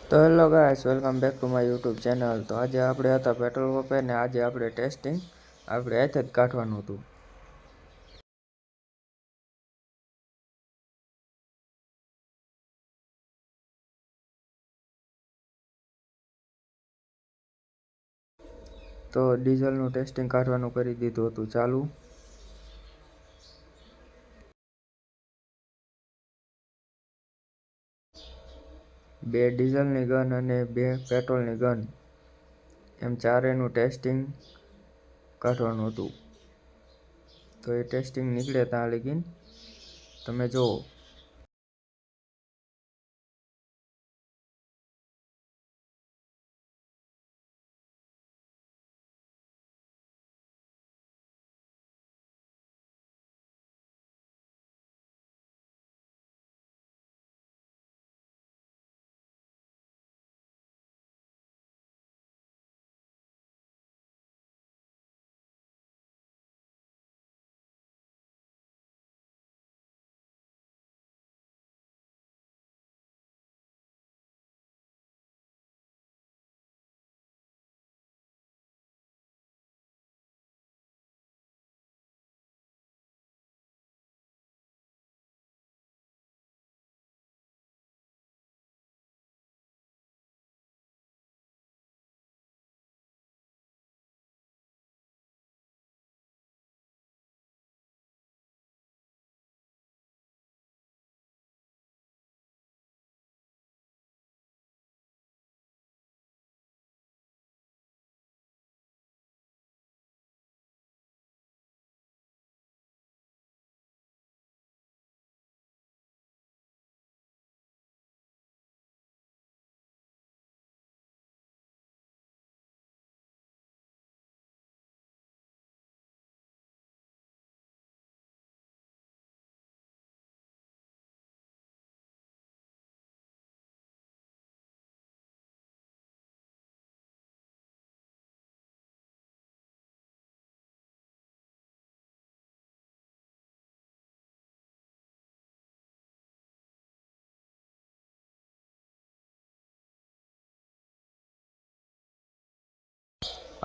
તો hello guys, welcome back to my YouTube channel. તો આજે આપણે હતા પેટ્રોલ પંપે ને આજે આપણે ટેસ્ટિંગ આપણે હાથે જ કાઢવાનું હતું. તો ડીઝલનું ટેસ્ટિંગ કાઢવાનું કરી દીધું હતું ચાલુ. બે ડીઝલની ગન અને બે પેટ્રોલની ગન એમ ચારેયનું ટેસ્ટિંગ કાઢવાનું હતું. તો એ ટેસ્ટિંગ નીકળે ત્યાં લગીન તમે જુઓ.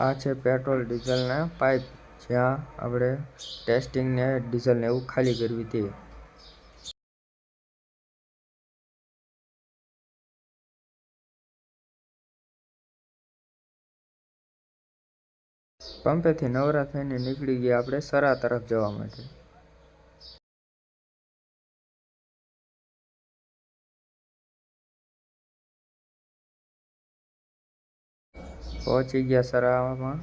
આ છે પેટ્રોલ ડીઝલના પાઇપ, જ્યાં આપણે ટેસ્ટિંગને ડીઝલને એવું ખાલી કરવી તે. પંપેથી નવરા થઈને નીકળી ગયા આપણે સરા તરફ જવા માટે. પહોંચી ગયા સરામાં.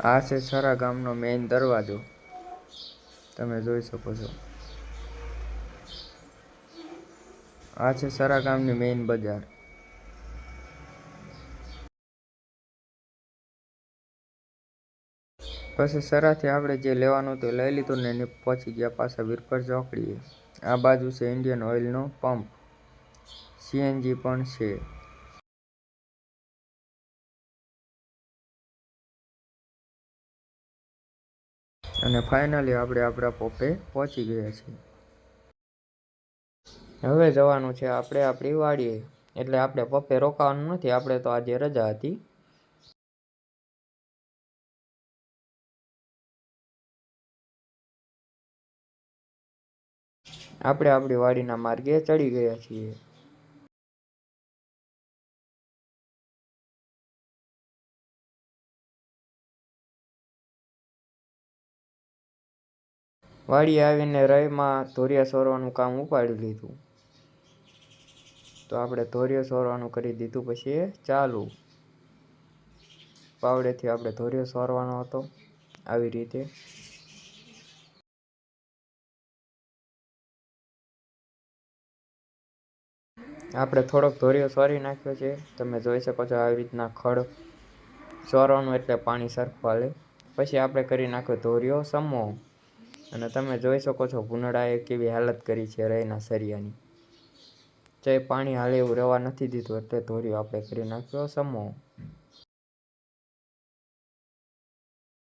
આ છે સરા ગામનો મેઇન દરવાજો, તમે જોઈ શકો છો. આ છે સરા ગામની મેઇન બજાર. પછી સરાથી આપણે જે લેવાનું તે લઈ લીધું ને પહોંચી ગયા પાછા વીરપર ચોકડીએ. આ બાજુ છે ઇન્ડિયન ઓઇલનો પંપ, સીએનજી પણ છે. અને ફાઇનલી આપણે આપણા પંપે પહોંચી ગયા છીએ. હવે જવાનું છે આપણે આપણી વાડીએ. એટલે આપણે પંપે રોકાવાનું નથી, આપણે તો આજે રજા હતી. આપણે આપણી વાડીના માર્ગે ચડી ગયા છીએ. વાડીએ આવીને રહીમાં ધોરિયા સોરવાનું કામ ઉપાડી લીધું. તો આપણે ધોરિયો સોરવાનું કરી દીધું પછી ચાલુ. પાવડેથી આપણે ધોરિયો સોરવાનો હતો આવી રીતે. આપણે થોડોક ધોરિયો સોરી નાખ્યો છે, તમે જોઈ શકો છો. આવી રીતના ખડ સોરવાનું એટલે પાણી સરખું હાલે. પછી આપણે કરી નાખ્યો ધોરિયો સમો. અને તમે જોઈ શકો છો ભૂનડાએ કેવી હાલત કરી છે રહીના સરિયાની. તો એ પાણી હાલે એવું રહેવા નથી દીધું એટલે ધોર્યો આપણે કરી નાખ્યો સમો.